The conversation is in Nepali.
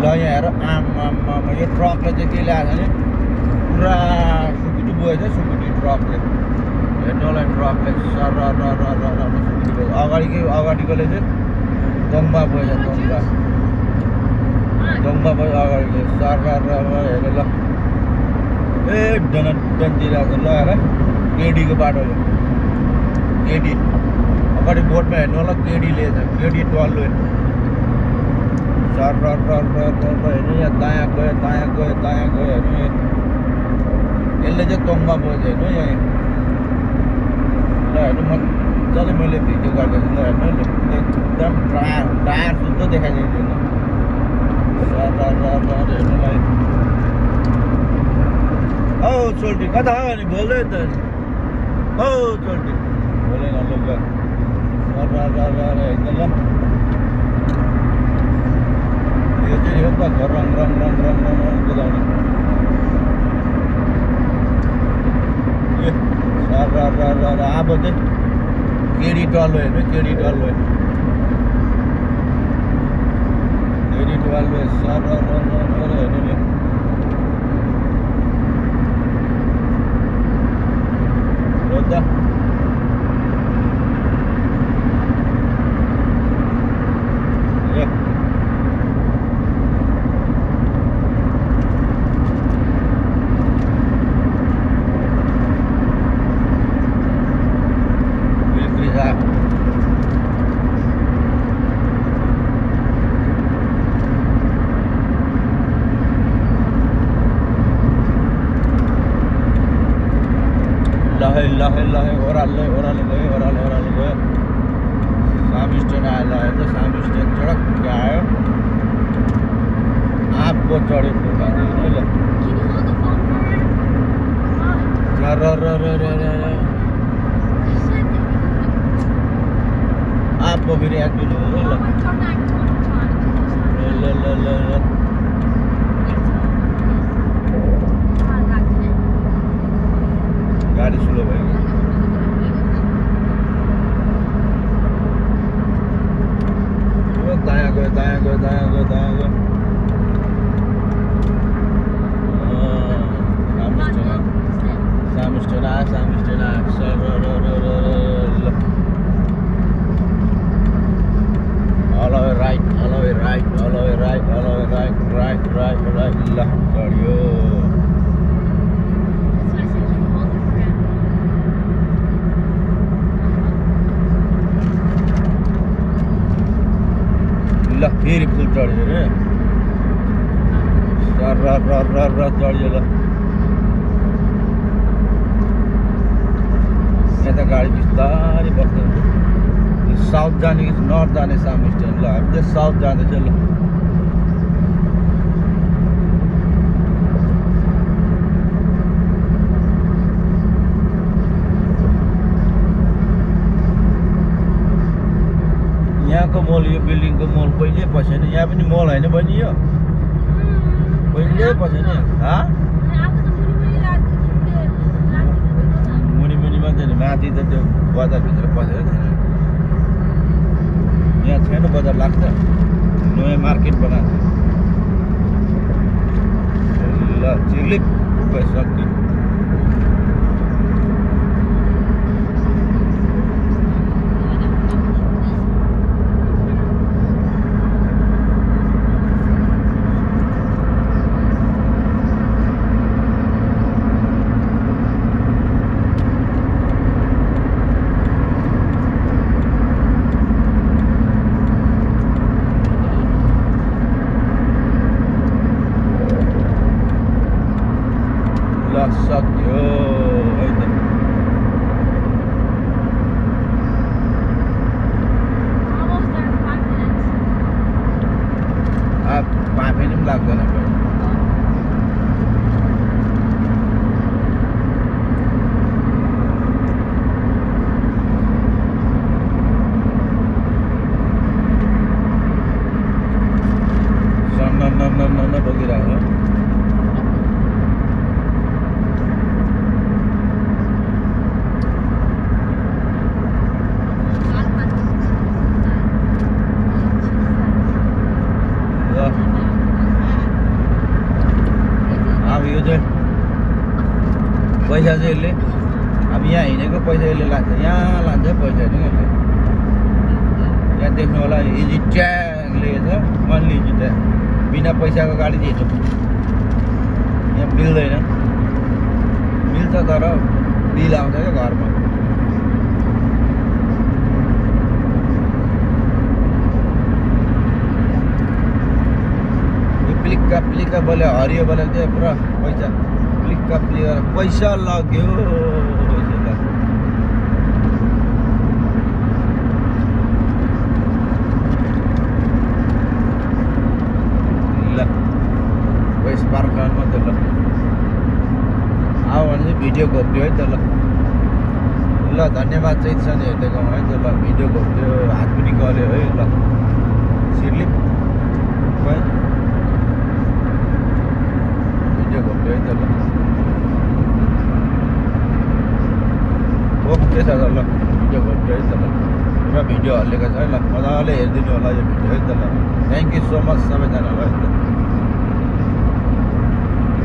ल यहाँ हेर आमा यो ट्रकले चाहिँ के ल्याएको छ भने पुरा सुकुटी बोएछ सुकुटी ट्रकले हेर्नु होला ट्रकले सुकुटी बोएछ अगाडिकोले चाहिँ दङ्बा बोएछ दङ्बा बोएछ अगाडिको सर हेर ल ए डन्दिरहेको छ ल हेर केडीको बाटोले केडी अगाडि बोर्डमा हेर्नु होला केडीले छ केडी टल्लो सर हेर्नु यहाँ दायाँ गयो हेर्नु यसले चाहिँ तोङमा बोझ हेर्नु यहाँ ल हेर्नु मजाले मैले भिडियो गरेको छु ल हेर्नु एकदम टायर शुद्ध देखाइदिन्छु हेर्नुलाई औ चोल्टी कता हो अनि बोल्दै त औ चोल्टी बोलेन ल एकदम ल यो चाहिँ हो त रङ कुदाउने अब चाहिँ केडी टल्लो हेर्नु केडी टल्लो सर हेर्नु नि हो त लहे ओह्रालो गयो सामी स्ट्यान्ड आयो ल हेर्नु सामी स्ट्यान्ड चडक्क आयो आँपको चढ्यो आँपको फेरि एक्टिभ हो ल गाडी स्लो भयो दायाँ गयो सामी स्ट्यान्ड आयो sir all the way right ल चढ्यो ल फेरि फुल चढ्यो रे सर चढ्यो ल यहाँ त गाडी बिस्तारै बस्नु साउथ जाने कि नर्थ जाने सामी स्ट्यान्ड ल हामी चाहिँ साउथ जाँदैछ ल यहाँको मल यो बिल्डिङको मल कहिले पसेन यहाँ पनि मल होइन बहिनी यो कहिले पसेन मुनिमा चाहिँ माथि त त्यो बजारभित्र पसेर छैन यहाँ छैन बजार लाग्छ नयाँ मार्केट बनाएको ल चिर्लिक गइसक्यो सक्यो अब 5 मिनट पनि लाग्दैन सन्न बोकिरहेको पैसा चाहिँ यसले अब यहाँ हिँडेको पैसा यसले लान्छ, यहाँ लान्छ पैसा नि यसले। यहाँ देख्नु होला इजी ट्याग लेखेको छ, अन्ली इजी ट्याग। बिना पैसाको गाडी चाहिँ हिँड्नु यहाँ मिल्दैन, मिल्छ तर बिल आउँछ क्या घरमा। प्लिक्का प्लिक्का बोले हरियो बोले चाहिँ पुरा पैसा प्लिक्का प्लिक्का पैसा लाग्यो, पैसा लाग्यो। ल वेस पार्कमा त ल आऊ भने चाहिँ भिडियो खोप्यो है त ल। ल धन्यवाद चाहिँ छ नि हेर्दैकोमा है त ल। भिडियो खोप्यो, हात पनि गऱ्यो है ल। सिर्लिप है भिडियो खोप्यो है त ल। ओके छ त ल, भिडियो खोप्यो है त ल। पुरा भिडियो हालेको छ है ल, मजाले हेरिदिनु होला यो भिडियो है त ल। थ्याङ्क यू सो मच सबैजनालाई है त।